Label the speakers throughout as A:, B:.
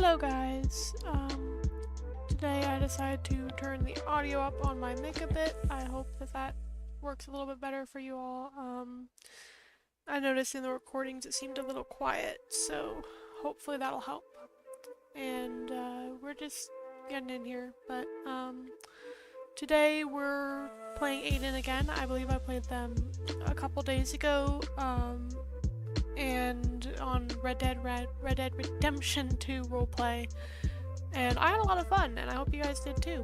A: Hello guys, today I decided to turn the audio up on my mic a bit. I hope that works a little bit better for you all. I noticed in the recordings it seemed a little quiet, so hopefully that'll help. And we're just getting in here, but today we're playing Aiden again. I believe I played them a couple days ago, and on Red Dead Redemption 2 roleplay, and I had a lot of fun, and I hope you guys did too.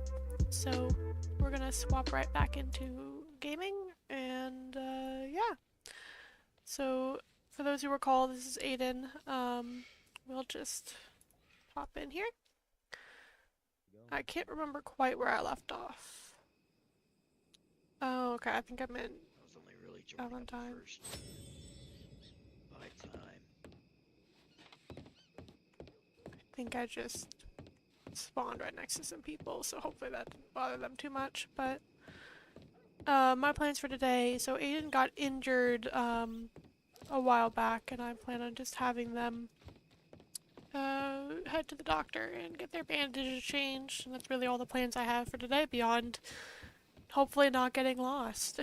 A: So we're gonna swap right back into gaming, and yeah. So for those who recall, this is Aiden. We'll just pop in here. I can't remember quite where I left off. Oh, okay, I think I'm in
B: I was only really joining
A: Valentine.
B: first by time.
A: I think I just spawned right next to some people, so hopefully that didn't bother them too much, but my plans for today, so Aiden got injured a while back, and I plan on just having them head to the doctor and get their bandages changed, and that's really all the plans I have for today, beyond hopefully not getting lost.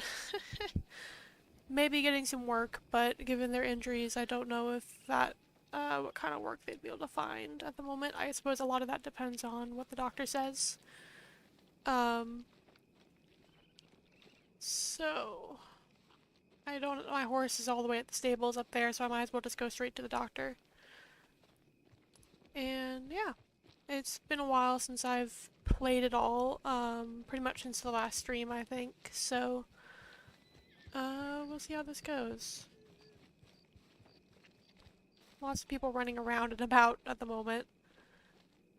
A: Maybe getting some work, but given their injuries, I don't know if that what kind of work they'd be able to find at the moment. I suppose a lot of that depends on what the doctor says. So my horse is all the way at the stables up there, so I might as well just go straight to the doctor. And yeah, it's been a while since I've played it all, pretty much since the last stream, I think, so we'll see how this goes. Lots of people running around and about at the moment.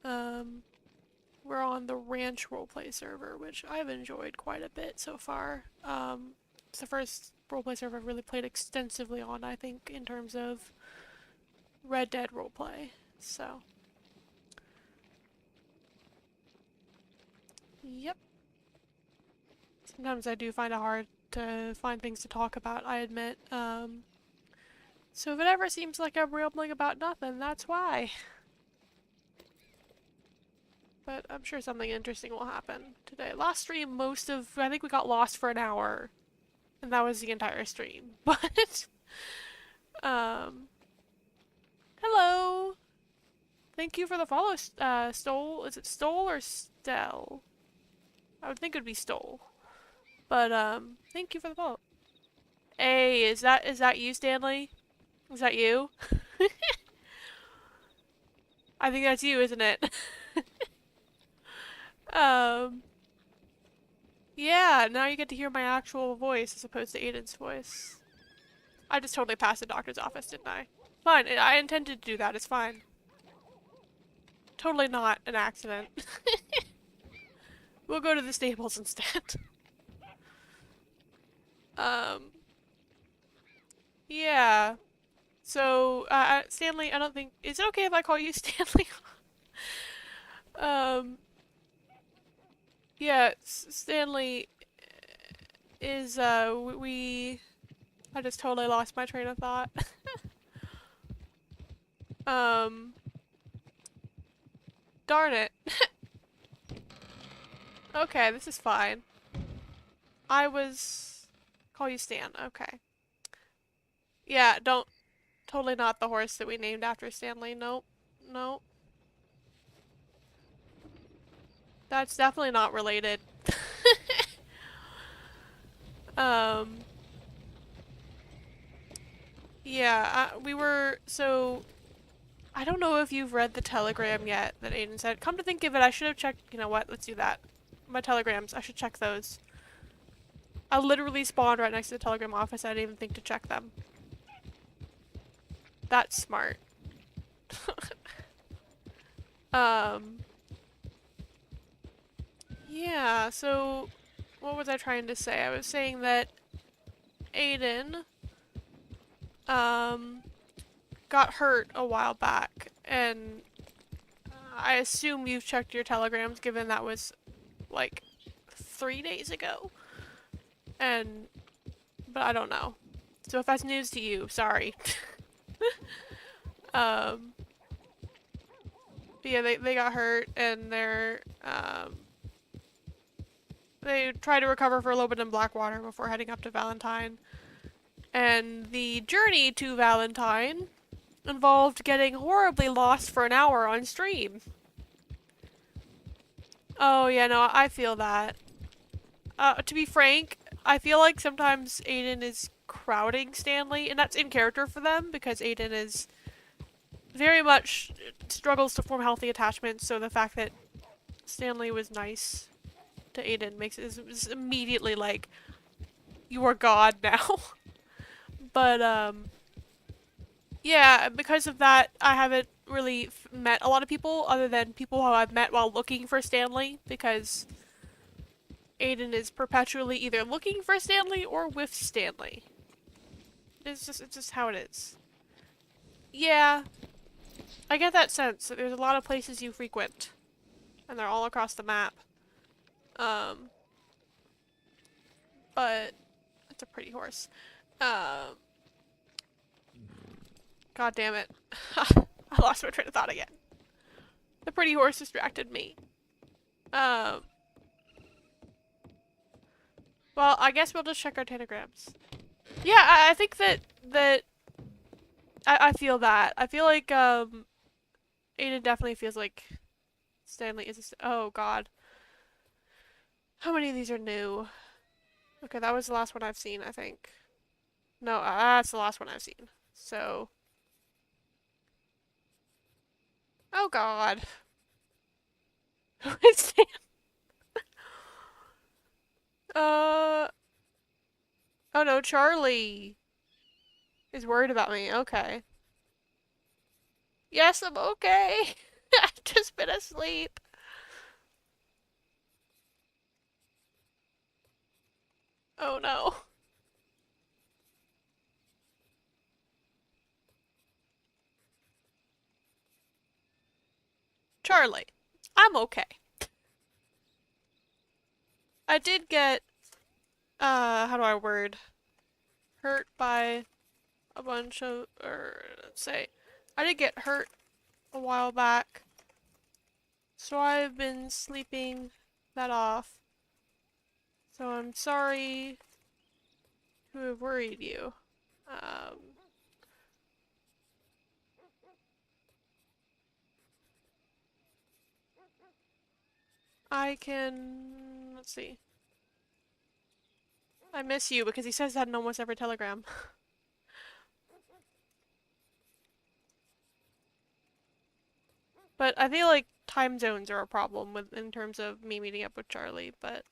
A: We're on the Ranch Roleplay server, which I've enjoyed quite a bit so far. It's the first roleplay server I've really played extensively on, I think, in terms of Red Dead roleplay, so. Yep. Sometimes I do find it hard to find things to talk about, I admit. So if it ever seems like I'm rambling about nothing, that's why. But I'm sure something interesting will happen today. Last stream, I think we got lost for an hour. And that was the entire stream. But, hello! Thank you for the follow, Stole. Is it Stole or Stell? I would think it would be Stole. But, thank you for the follow. Hey, is that you, Stanley? Is that you? I think that's you, isn't it? Yeah, now you get to hear my actual voice as opposed to Aiden's voice. I just totally passed the doctor's office, didn't I? Fine, I intended to do that, it's fine. Totally not an accident. We'll go to the stables instead. Yeah. So, Stanley, I don't think... Is it okay if I call you Stanley? Yeah, Stanley is, I just totally lost my train of thought. Darn it. Okay, this is fine. Call you Stan, okay. Yeah, totally not the horse that we named after Stanley, nope. Nope. That's definitely not related. Yeah, so, I don't know if you've read the telegram yet that Aiden said. Come to think of it, I should have checked, you know what, let's do that. My telegrams, I should check those. I literally spawned right next to the telegram office, I didn't even think to check them. That's smart. Yeah, so what was I trying to say? I was saying that Aiden, got hurt a while back, and I assume you've checked your telegrams given that was, like, 3 days ago. But I don't know. So if that's news to you, sorry. But yeah, they got hurt and they tried to recover for a little bit in Blackwater before heading up to Valentine. And the journey to Valentine involved getting horribly lost for an hour on stream. Oh yeah, no, I feel that. To be frank, I feel like sometimes Aiden is crowding Stanley, and that's in character for them because Aiden is very much struggles to form healthy attachments, so the fact that Stanley was nice to Aiden makes it is immediately like, you are God now. But, yeah, because of that, I haven't really met a lot of people other than people who I've met while looking for Stanley, because Aiden is perpetually either looking for Stanley or with Stanley. It's just how it is. Yeah, I get that sense that there's a lot of places you frequent, and they're all across the map. But it's a pretty horse. God damn it. I lost my train of thought again. The pretty horse distracted me. Well, I guess we'll just check our tanagrams. Yeah, I think that I feel that. I feel like Aiden definitely feels like Stanley is oh god. How many of these are new? Okay, that was the last one I've seen, I think. No, that's the last one I've seen. So oh god. Who is Stan? Oh no, Charlie is worried about me. Okay. Yes, I'm okay. I've just been asleep. Oh no. Charlie, I'm okay. I did get, how do I word? Hurt by a bunch of, or let's say, I did get hurt a while back. So I've been sleeping that off. So I'm sorry to have worried you. I can, let's see. I miss you because he says that in almost every telegram. But I feel like time zones are a problem with in terms of me meeting up with Charlie, but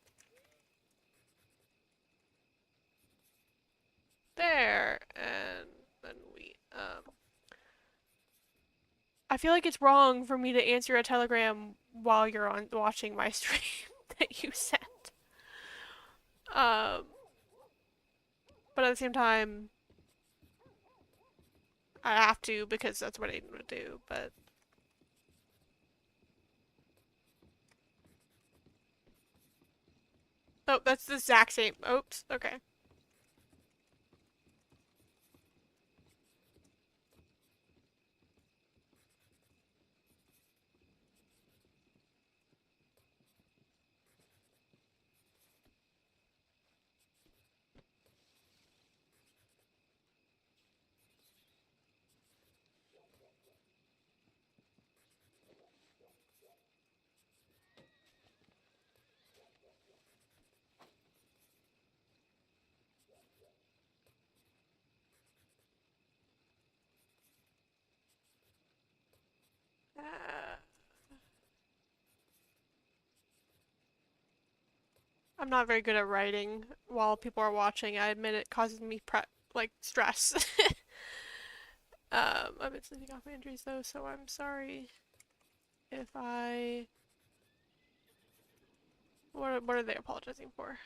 A: there, and then we, I feel like it's wrong for me to answer a telegram while you're on watching my stream that you sent. Um, but at the same time, I have to because that's what Aiden would do, but oh, that's the exact same. Oops, okay. Uh, I'm not very good at writing while people are watching. I admit it causes me like stress. I've been sleeping off my injuries though, so I'm sorry if I. What are they apologizing for?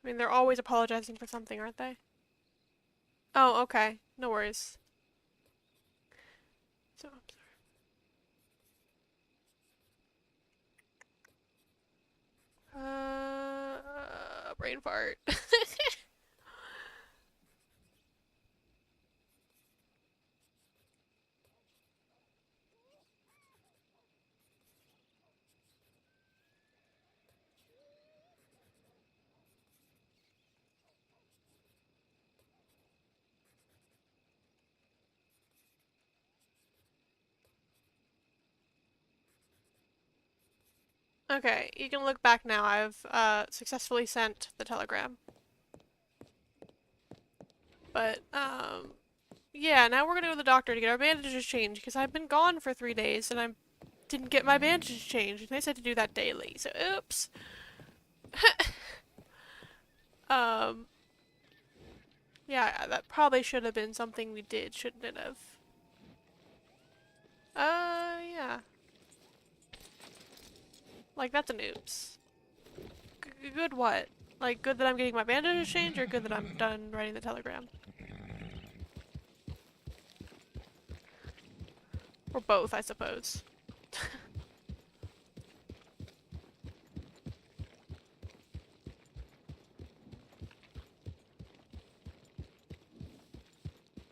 A: I mean, they're always apologizing for something, aren't they? Oh, okay. No worries. So, I'm sorry. Brain fart. Okay, you can look back now. I've successfully sent the telegram. But, yeah, now we're gonna go to the doctor to get our bandages changed, because I've been gone for 3 days, and I didn't get my bandages changed, and they said to do that daily, so oops. Um, yeah, that probably should have been something we did, shouldn't it have? Yeah. Like, that's an oops. Good what? Like, good that I'm getting my bandages changed, or good that I'm done writing the telegram? Or both, I suppose.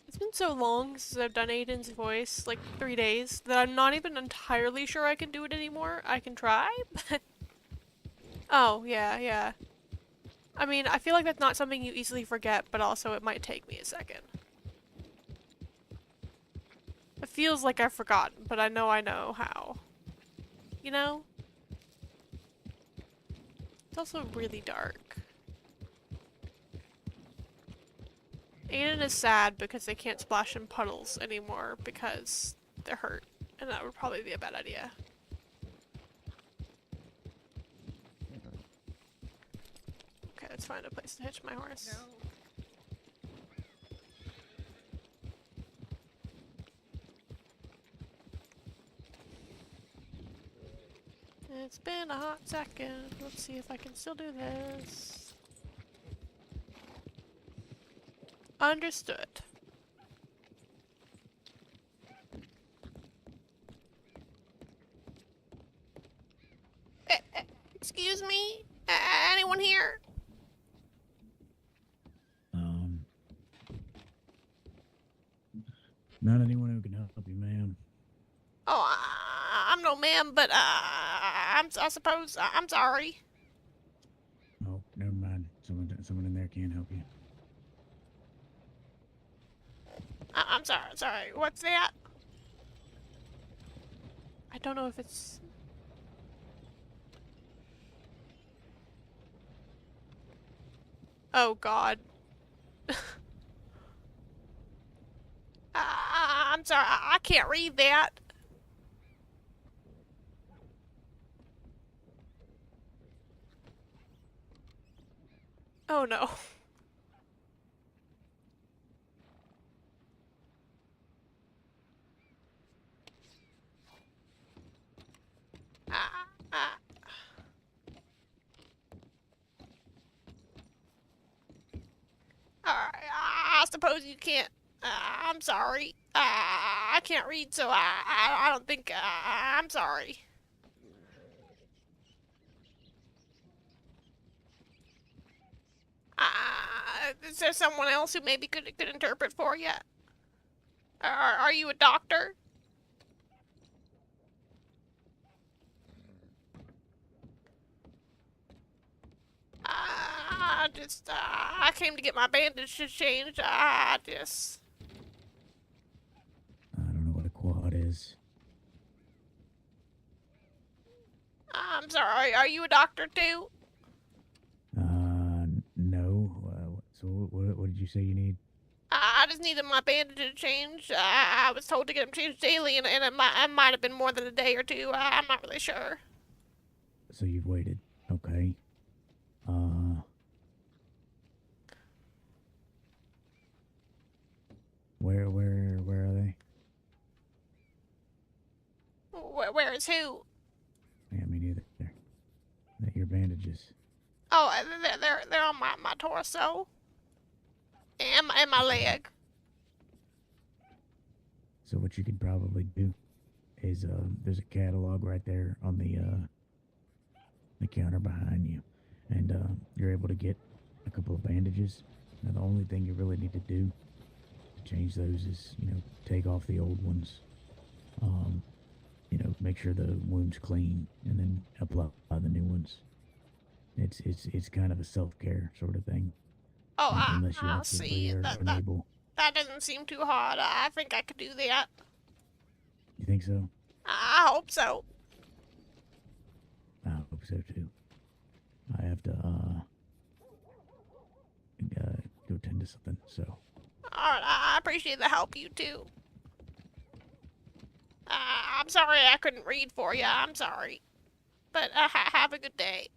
A: It's been so long since I've done Aiden's voice, like 3 days, that I'm not even entirely sure I can do it anymore. I can try, but... Oh, yeah, yeah. I mean, I feel like that's not something you easily forget, but also it might take me a second. It feels like I've forgotten, but I know how. You know? It's also really dark. Aiden is sad because they can't splash in puddles anymore because they're hurt, and that would probably be a bad idea. Okay, let's find a place to hitch my horse.
C: No.
A: It's been a hot second. Let's see if I can still do this. Understood. Excuse me? Anyone here?
D: Not anyone who can help you, ma'am.
A: Oh, I'm no ma'am, but I suppose I'm sorry.
D: Oh, never mind. Someone in there can help you.
A: I'm sorry. What's that? I don't know if it's... Oh god. I'm sorry, I can't read that. Oh no. I suppose you can't. I'm sorry. I can't read, so I don't think. I'm sorry. Is there someone else who maybe could interpret for you? Are you a doctor? I came to get my bandages changed.
D: I don't know what a quad is.
A: I'm sorry. Are you a doctor too?
D: No. So what did you say you need?
A: I just needed my bandages changed. I was told to get them changed daily, and it might have been more than a day or two. I'm not really sure.
D: So you've waited. Okay. Where are they?
A: Where is who?
D: Yeah, me neither. They're your bandages.
A: Oh, they're on my torso and my leg.
D: So what you could probably do is there's a catalog right there on the counter behind you, and you're able to get a couple of bandages. Now the only thing you really need to do to change those is take off the old ones, make sure the wound's clean, and then apply the new ones. It's kind of a self-care sort of thing.
A: Oh,
D: Unless you
A: I'll see.
D: absolutely are unable.
A: That doesn't seem too hard. I think I could do that.
D: You think so?
A: I hope so.
D: Oh, so too. I have to go tend to something. So.
A: Alright, I appreciate the help, you too. I'm sorry I couldn't read for you. I'm sorry. But have a good day.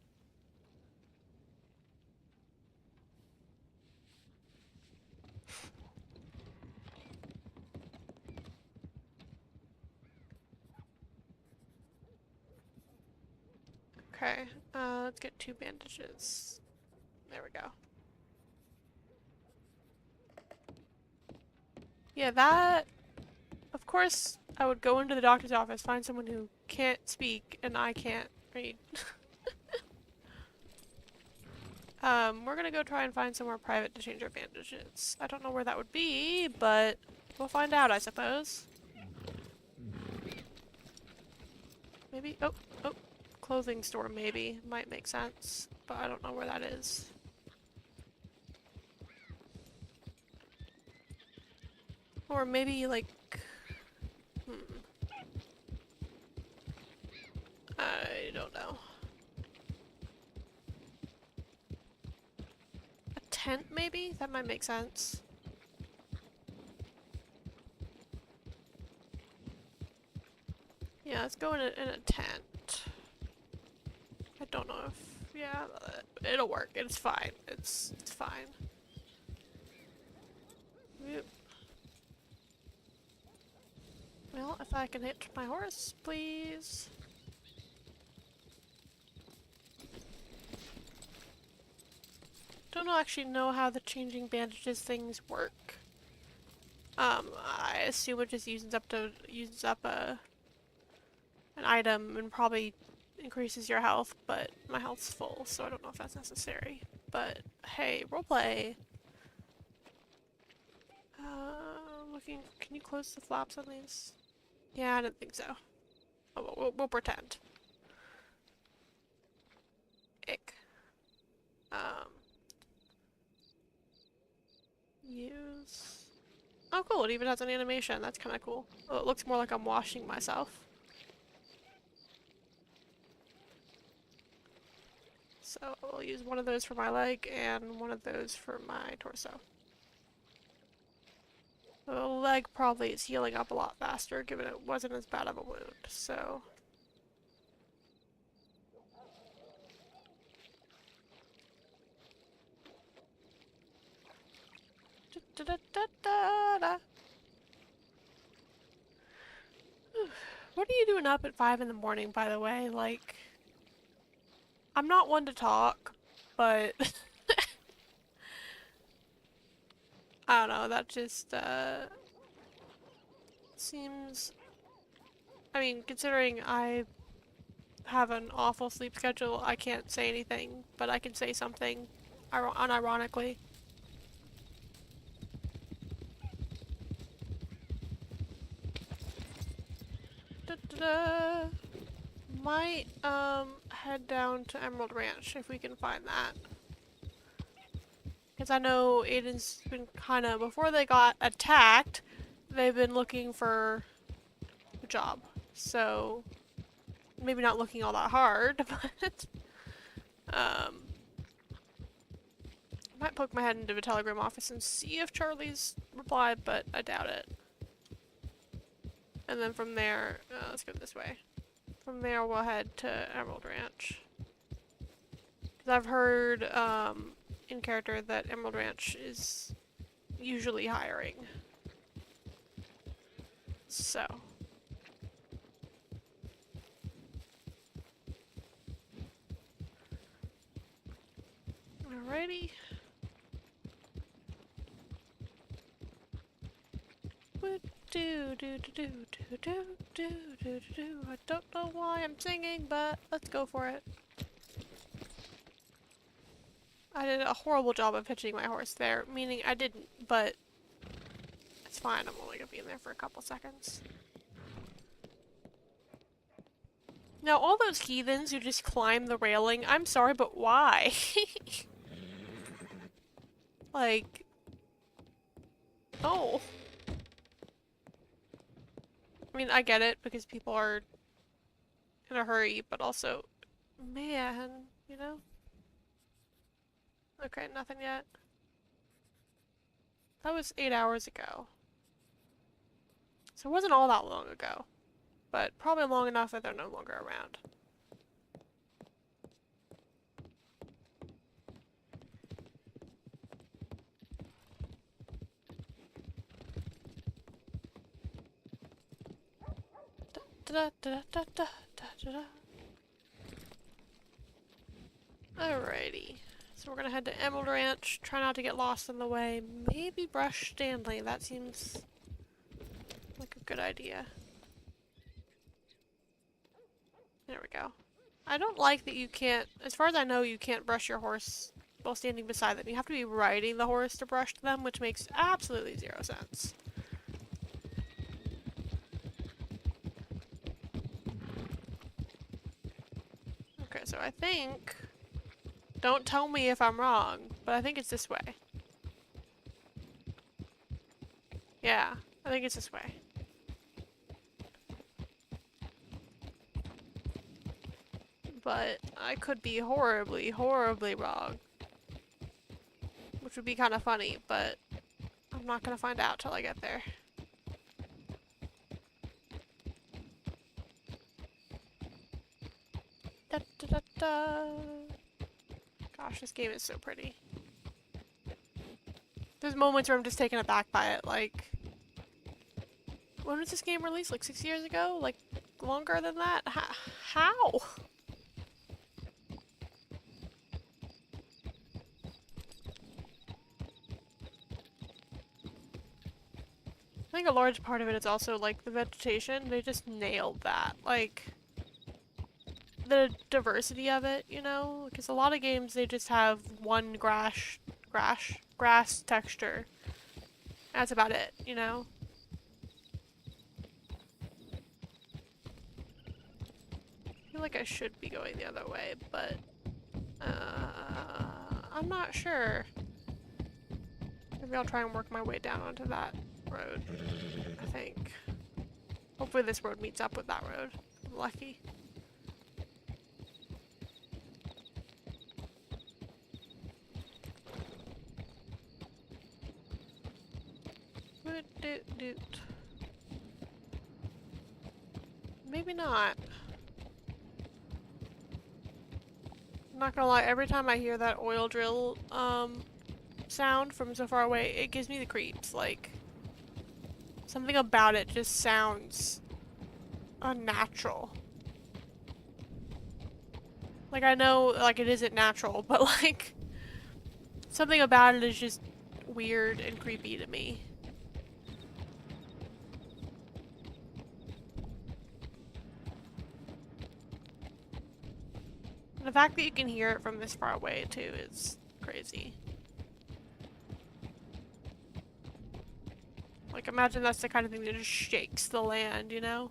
A: Okay, let's get 2 bandages. There we go. Yeah, that... Of course, I would go into the doctor's office, find someone who can't speak, and I can't read. We're gonna go try and find somewhere private to change our bandages. I don't know where that would be, but we'll find out, I suppose. Maybe? Oh, clothing store maybe. Might make sense, but I don't know where that is. Or maybe, like... I don't know. A tent, maybe? That might make sense. Yeah, let's go in a tent. I don't know if... Yeah, it'll work. It's fine. It's fine. Yep. Well, if I can hit my horse, please. Don't actually know how the changing bandages things work. I assume it just uses up an item and probably increases your health, but my health's full, so I don't know if that's necessary. But hey, roleplay. Looking. Can you close the flaps on these? Yeah, I didn't think so. Oh, we'll pretend. Ick. Use. Oh, cool! It even has an animation. That's kind of cool. Oh, it looks more like I'm washing myself. So I'll use one of those for my leg and one of those for my torso. The leg probably is healing up a lot faster, given it wasn't as bad of a wound, so... What are you doing up at 5 in the morning, by the way? Like... I'm not one to talk, but... I don't know, that just, seems... I mean, considering I have an awful sleep schedule, I can't say anything, but I can say something unironically. Da-da-da. Might, head down to Emerald Ranch if we can find that. Because I know Aiden's been kind of, before they got attacked, they've been looking for a job. So, maybe not looking all that hard, but, I might poke my head into the telegram office and see if Charlie's replied, but I doubt it. And then from there, let's go this way. From there, we'll head to Emerald Ranch. Because I've heard, in character that Emerald Ranch is usually hiring. So. Alrighty. I don't know why I'm singing, but let's go for it. I did a horrible job of hitching my horse there, meaning I didn't, but it's fine. I'm only gonna be in there for a couple seconds. Now, all those heathens who just climb the railing, I'm sorry, but why? Like, oh. I mean, I get it, because people are in a hurry, but also, Man, you know? Okay, nothing yet. That was 8 hours ago. So it wasn't all that long ago. But probably long enough that they're no longer around. Da, da, da, da, da, da, da. Alrighty. So we're gonna head to Emerald Ranch, try not to get lost on the way. Maybe brush Stanley, that seems like a good idea. There we go. I don't like that you can't, as far as I know, you can't brush your horse while standing beside them. You have to be riding the horse to brush them, which makes absolutely zero sense. Okay, so I think... Don't tell me if I'm wrong, but I think it's this way. Yeah, I think it's this way. But I could be horribly, horribly wrong. Which would be kind of funny, but I'm not gonna find out till I get there. Da, da, da, da. Gosh, this game is so pretty. There's moments where I'm just taken aback by it, like... When was this game released? Like 6 years ago? Like, longer than that? How? I think a large part of it is also, like, the vegetation. They just nailed that. Like, the diversity of it, you know? Because a lot of games, they just have one grass texture. That's about it, you know? I feel like I should be going the other way, but... I'm not sure. Maybe I'll try and work my way down onto that road, I think. Hopefully this road meets up with that road. I'm lucky. Doot. Maybe not. I'm not gonna lie, every time I hear that oil drill sound from so far away, it gives me the creeps. Like, something about it just sounds unnatural. Like, I know, like, it isn't natural, but like, something about it is just weird and creepy to me. The fact that you can hear it from this far away, too, is crazy. Like, imagine that's the kind of thing that just shakes the land, you know?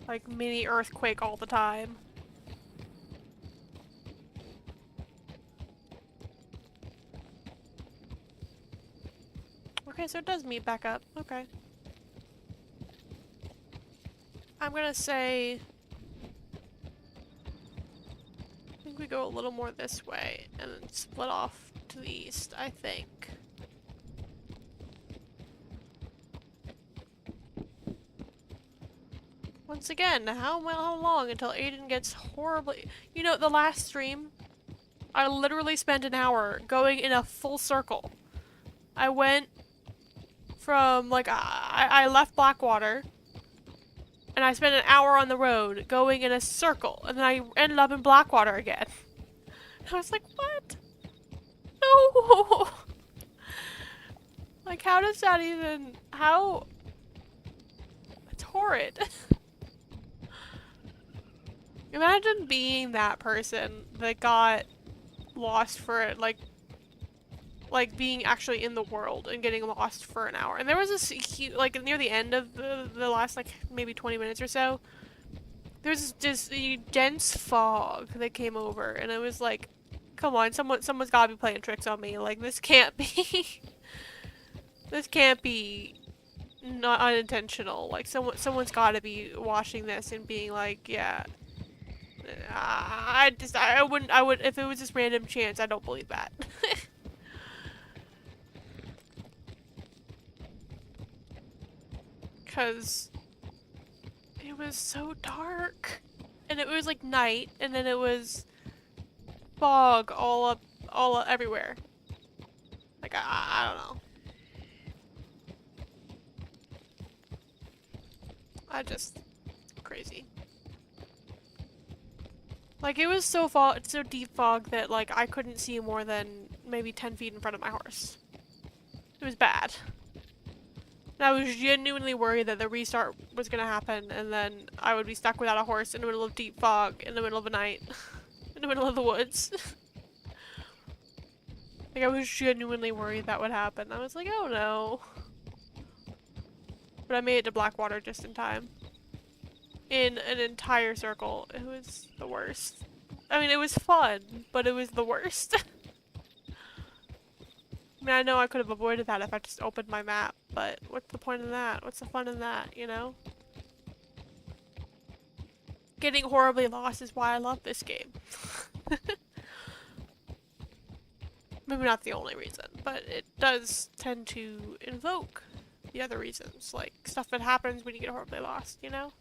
A: Like, mini earthquake all the time. Okay, so it does meet back up. Okay. I'm gonna say... I think we go a little more this way and then split off to the east, I think. Once again, how long until Aiden gets horribly... You know, the last stream, I literally spent an hour going in a full circle. I went from, like, I left Blackwater, and I spent an hour on the road going in a circle, and then I ended up in Blackwater again. And I was like, what? No! Like, how does that even... How... It's horrid. Imagine being that person that got lost for, like being actually in the world and getting lost for an hour. And there was this cute, like, near the end of the last, like, maybe 20 minutes or so, there's just a dense fog that came over, and it was like, come on, someone's gotta be playing tricks on me. Like, this can't be... this can't be not unintentional. Like, someone's gotta be watching this and being like, yeah, I wouldn't, if it was just random chance, I don't believe that. Cause it was so dark. And it was like night, and then it was fog all everywhere. Like, I don't know. Crazy. Like, it was so deep fog that, like, I couldn't see more than maybe 10 feet in front of my horse. It was bad. And I was genuinely worried that the restart was gonna happen, and then I would be stuck without a horse in the middle of deep fog, in the middle of the night, in the middle of the woods. Like, I was genuinely worried that would happen. I was like, oh no. But I made it to Blackwater just in time. In an entire circle. It was the worst. I mean, it was fun, but it was the worst. I mean, I know I could have avoided that if I just opened my map, but what's the point in that? What's the fun in that, you know? Getting horribly lost is why I love this game. Maybe not the only reason, but it does tend to invoke the other reasons, like stuff that happens when you get horribly lost, you know?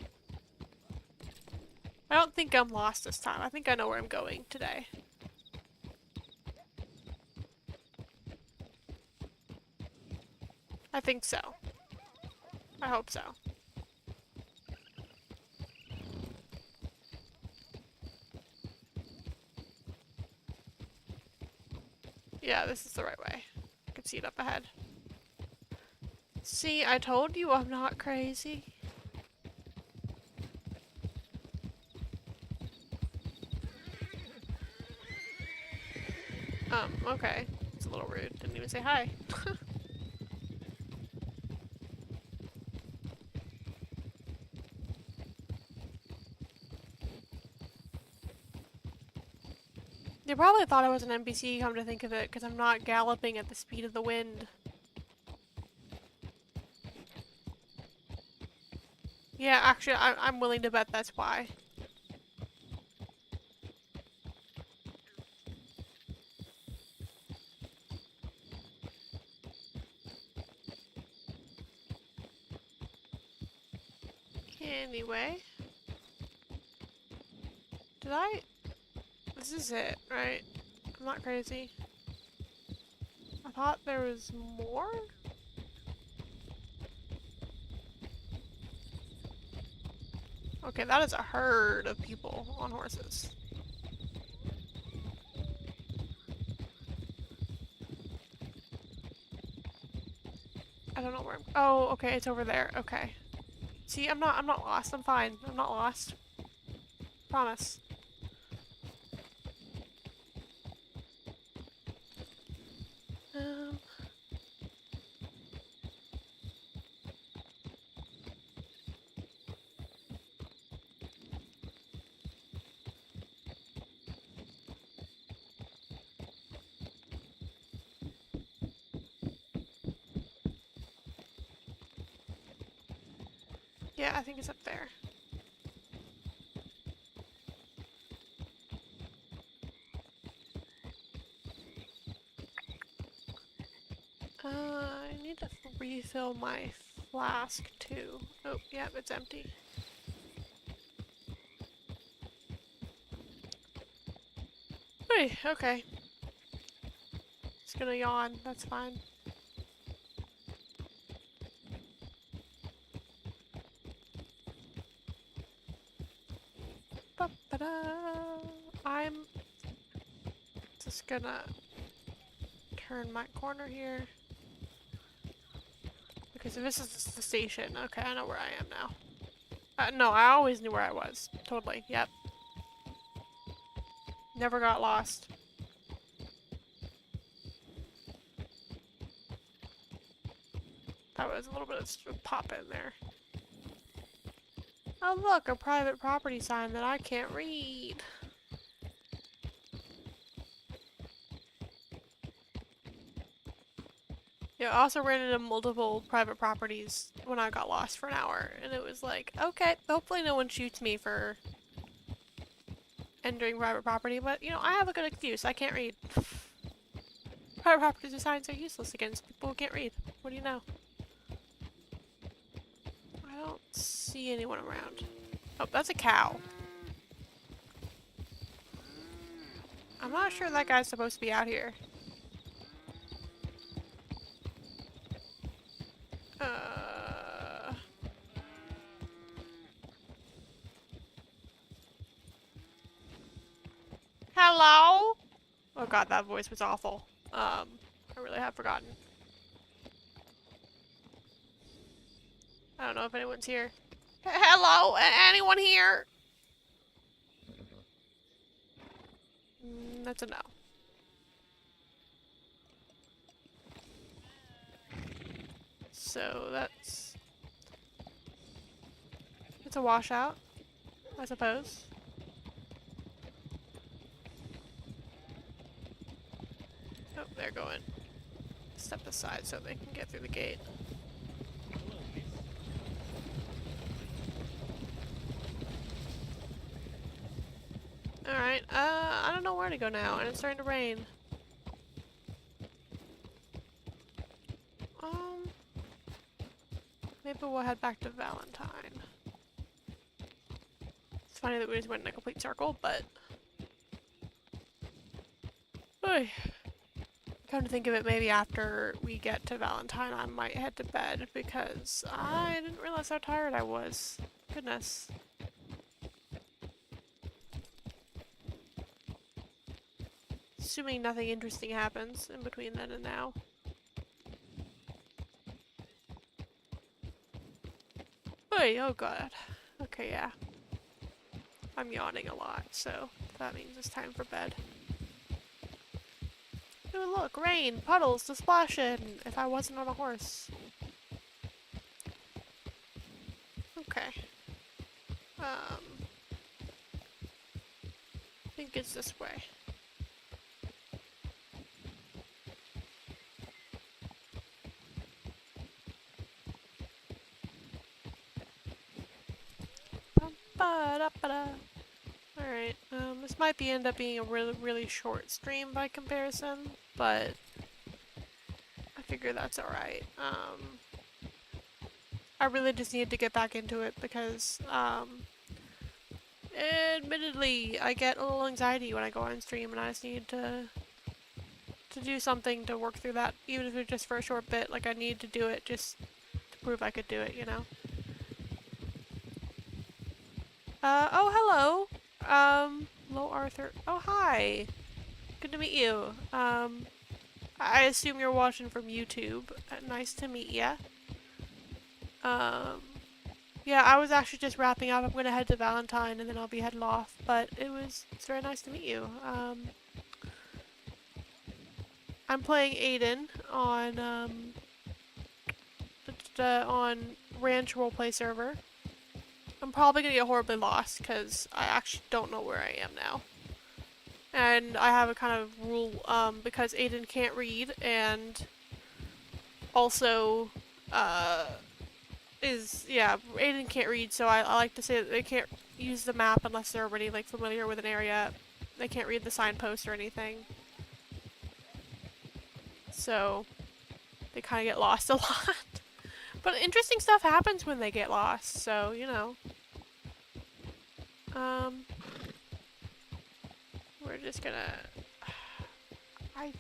A: I don't think I'm lost this time. I think I know where I'm going today. I think so. I hope so. Yeah, this is the right way. I can see it up ahead. See, I told you I'm not crazy. Okay. It's a little rude. Didn't even say hi. They probably thought I was an NPC, come to think of it, because I'm not galloping at the speed of the wind. Yeah, actually, I'm willing to bet that's why. Anyway. This is it, right? I'm not crazy. I thought there was more? Okay, that is a herd of people on horses. I don't know where I'm— oh, okay, it's over there. Okay. See, I'm not lost. I'm fine. I'm not lost. Promise. Yeah, I think it's up there. I need to refill my flask too. Oh, yeah, it's empty. Hey, okay. Just gonna yawn, that's fine. I'm just gonna turn my corner here. Because if this is the station, okay, I know where I am now. No, I always knew where I was. Totally, yep. Never got lost. That was a little bit of pop in there. Oh look, a private property sign that I can't read. Yeah, I also ran into multiple private properties when I got lost for an hour, and it was like, okay, hopefully no one shoots me for entering private property, but, you know, I have a good excuse. I can't read. Private property signs are useless against people who can't read. What do you know? I don't see anyone around. Oh, that's a cow. I'm not sure that guy's supposed to be out here. Hello? Oh god, that voice was awful. I really have forgotten. I don't know if anyone's here. Hello? Anyone here? That's a no. So that's... It's a washout, I suppose. Oh, they're going. Step aside so they can get through the gate. Alright, I don't know where to go now, and it's starting to rain. Maybe we'll head back to Valentine. It's funny that we just went in a complete circle, but... Oy. Come to think of it, maybe after we get to Valentine, I might head to bed, because I didn't realize how tired I was. Goodness. Assuming nothing interesting happens in between then and now. Oy, oh god. Okay, yeah. I'm yawning a lot, so that means it's time for bed. Oh look, rain, puddles to splash in if I wasn't on a horse. Okay. I think it's this way. Alright, this might end up being a really short stream by comparison, but I figure that's alright. I really just need to get back into it because, admittedly, I get a little anxiety when I go on stream and I just need to do something to work through that, even if it's just for a short bit. Like, I need to do it just to prove I could do it, you know? Oh, hello. Hello, Arthur. Oh, hi. Good to meet you. I assume you're watching from YouTube. Nice to meet ya. Yeah, I was actually just wrapping up. I'm gonna head to Valentine and then I'll be heading off, but it's very nice to meet you. I'm playing Aiden on Ranch Roleplay server. I'm probably gonna get horribly lost because I actually don't know where I am now. And I have a kind of rule, because Aiden can't read and also, Aiden can't read, so I like to say that they can't use the map unless they're already, like, familiar with an area. They can't read the signpost or anything. So, they kind of get lost a lot. But interesting stuff happens when they get lost, so, you know. We're just gonna... I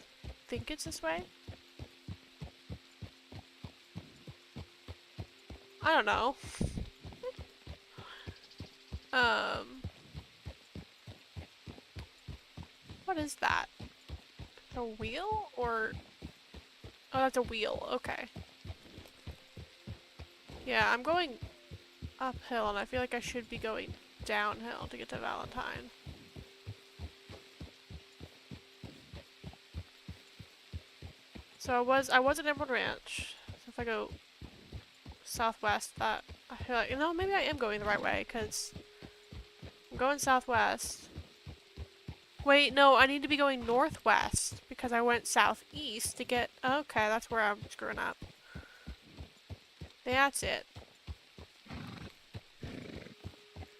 A: think it's this way? I don't know. What is that? A wheel? Or... Oh, that's a wheel. Okay. Yeah, I'm going uphill, and I feel like I should be going downhill to get to Valentine. So I was at Emerald Ranch. So if I go southwest, I feel like, you know, maybe I am going the right way, because I'm going southwest. Wait, no, I need to be going northwest, because I went southeast to get... Okay, that's where I'm screwing up. That's it.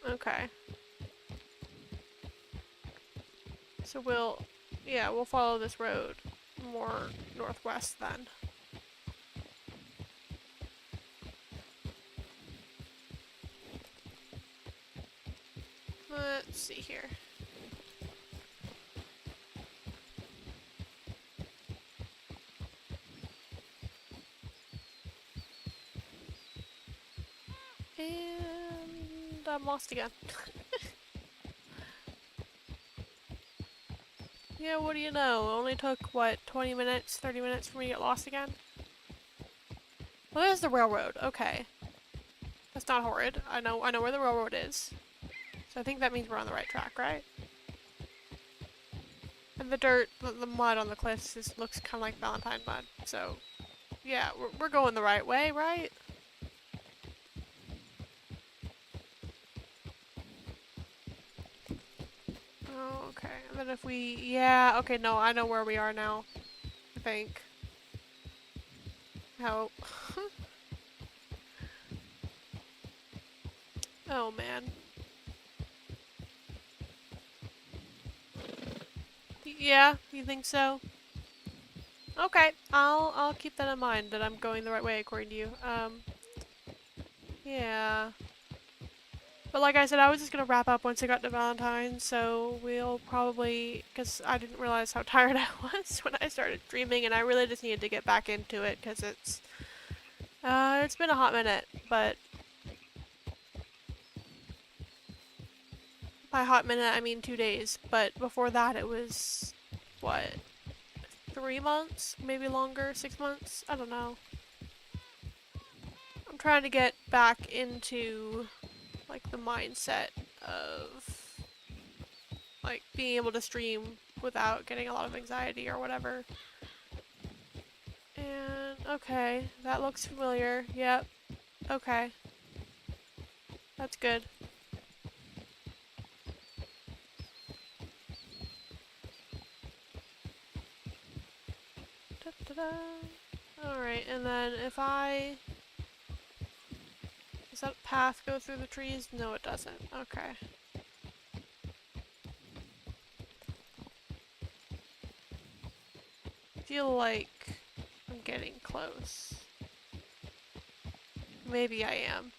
A: Okay. So we'll follow this road more northwest then. Let's see here. And I'm lost again. Yeah, what do you know? It only took, what, 20 minutes, 30 minutes for me to get lost again? Well, there's the railroad. Okay. That's not horrid. I know where the railroad is. So I think that means we're on the right track, right? And the dirt, the mud on the cliffs looks kind of like Valentine mud. So, yeah, we're going the right way, right? Oh, okay. And then if we... Yeah, okay, no, I know where we are now. I think. Help. Oh, man. Yeah, you think so? Okay, I'll keep that in mind, that I'm going the right way according to you. Yeah. But like I said, I was just gonna wrap up once I got to Valentine, so we'll probably, because I didn't realize how tired I was when I started streaming, and I really just needed to get back into it, because it's been a hot minute, but by hot minute I mean 2 days, but before that it was, what, 3 months? Maybe longer? 6 months? I don't know. I'm trying to get back into like the mindset of like being able to stream without getting a lot of anxiety or whatever. And okay, that looks familiar. Yep. Okay. That's good. Alright, and then if I... Does that path go through the trees? No, it doesn't. Okay. I feel like I'm getting close. Maybe I am.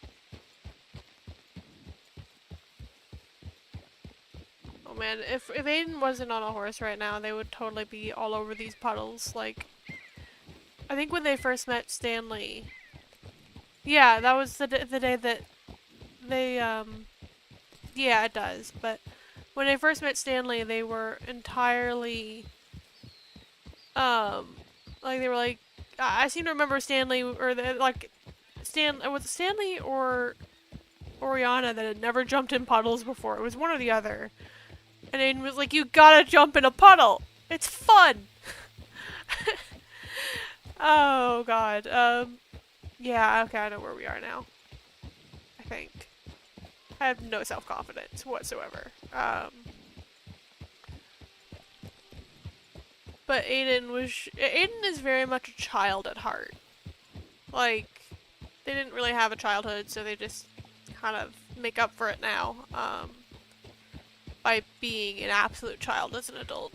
A: Oh man, if Aiden wasn't on a horse right now, they would totally be all over these puddles. Like, I think when they first met Stanley... Yeah, that was the day that they, yeah, it does, but when I first met Stanley, they were entirely, like, they were like, I seem to remember Stanley, or, was it Stanley or Oriana that had never jumped in puddles before? It was one or the other. And Aiden was like, you gotta jump in a puddle! It's fun! Oh, God, yeah, okay, I know where we are now. I think. I have no self-confidence whatsoever. But Aiden is very much a child at heart. Like, they didn't really have a childhood, so they just kind of make up for it now, by being an absolute child as an adult.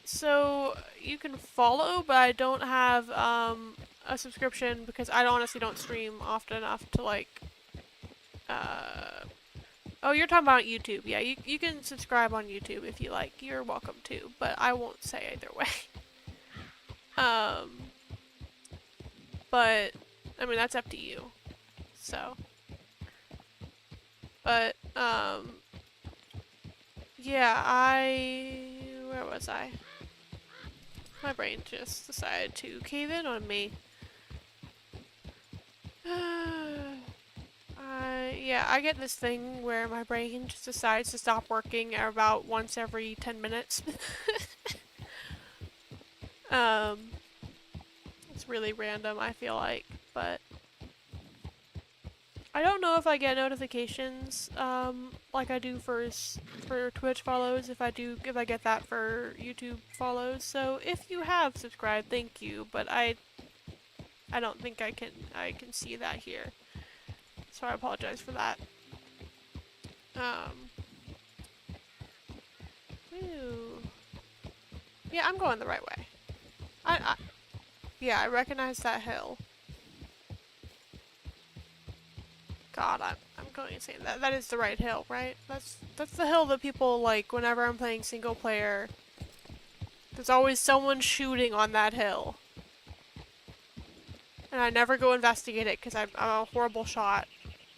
A: So you can follow, but I don't have, a subscription because I honestly don't stream often enough to, like, oh, you're talking about YouTube. Yeah, you can subscribe on YouTube if you like. You're welcome to, but I won't say either way. But, I mean, that's up to you. So. But, yeah, where was I? My brain just decided to cave in on me. Yeah, I get this thing where my brain just decides to stop working about once every 10 minutes. It's really random, I feel like, but I don't know if I get notifications, like I do for Twitch follows, if I get that for YouTube follows. So if you have subscribed, thank you, but I don't think I can see that here. So I apologize for that. to... Yeah, I'm going the right way. Yeah, I recognize that hill. God, I'm going insane. That is the right hill, right? That's the hill that people like whenever I'm playing single player. There's always someone shooting on that hill. And I never go investigate it because I'm a horrible shot.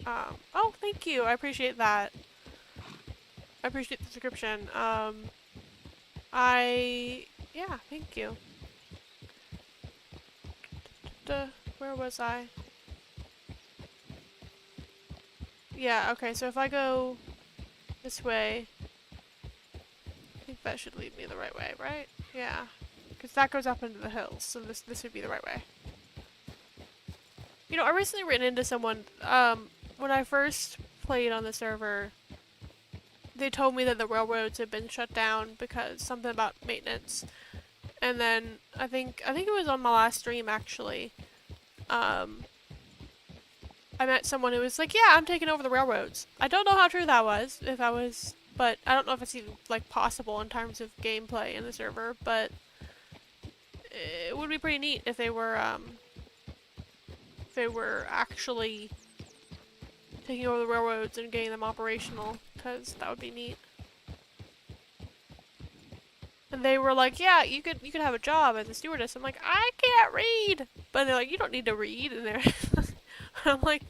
A: Oh, thank you. I appreciate that. I appreciate the description. Yeah, thank you. Where was I? Yeah, okay, so if I go this way, I think that should lead me the right way, right? Yeah. Because that goes up into the hills, so this would be the right way. You know, I recently ran into someone, when I first played on the server, they told me that the railroads had been shut down because something about maintenance. And then I think it was on my last stream actually. I met someone who was like, "Yeah, I'm taking over the railroads." I don't know how true that was, but I don't know if it's even like possible in terms of gameplay in the server, but it would be pretty neat if they were actually taking over the railroads and getting them operational, because that would be neat. And they were like, "Yeah, you could have a job as a stewardess." I'm like, "I can't read," but they're like, "You don't need to read," and they're I'm like,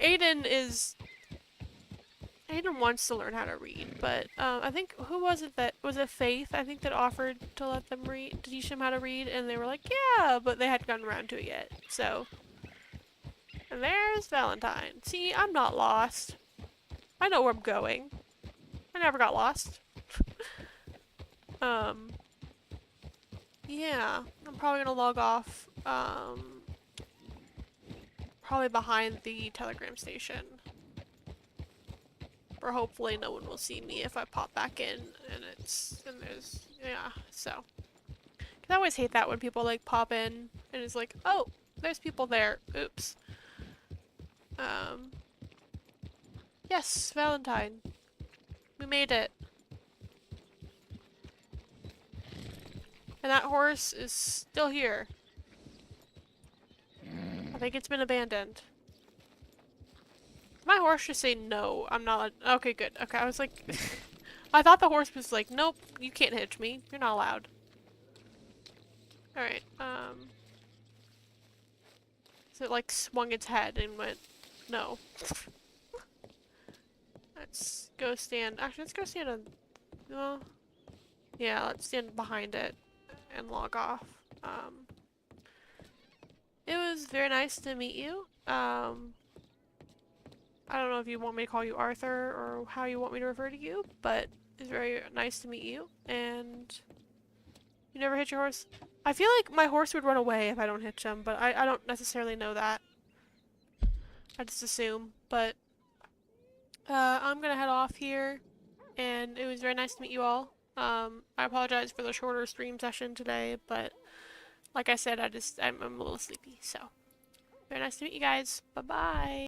A: Aiden wants to learn how to read, but I think, who was it that, was it Faith, I think, that offered to let them read, to teach them how to read, and they were like, "Yeah," but they hadn't gotten around to it yet, so. And there's Valentine. See, I'm not lost. I know where I'm going. I never got lost. Yeah, I'm probably gonna log off, probably behind the telegram station. Or hopefully no one will see me if I pop back in and yeah, so. 'Cause I always hate that when people like pop in and it's like, "Oh, there's people there, oops." Yes, Valentine. We made it. And that horse is still here. I think it's been abandoned. My horse should say no. I'm not. Okay, good. Okay, I was like, I thought the horse was like, "Nope, you can't hitch me. You're not allowed." All right. So it like swung its head and went, "No." Let's go stand. Actually, let's go stand on. Yeah, let's stand behind it and log off. It was very nice to meet you. I don't know if you want me to call you Arthur or how you want me to refer to you, but it's very nice to meet you. And you never hitch your horse? I feel like my horse would run away if I don't hitch him, but I don't necessarily know that. I just assume. But I'm gonna head off here, and it was very nice to meet you all. I apologize for the shorter stream session today, but like I said, I'm a little sleepy, so very nice to meet you guys. Bye-bye.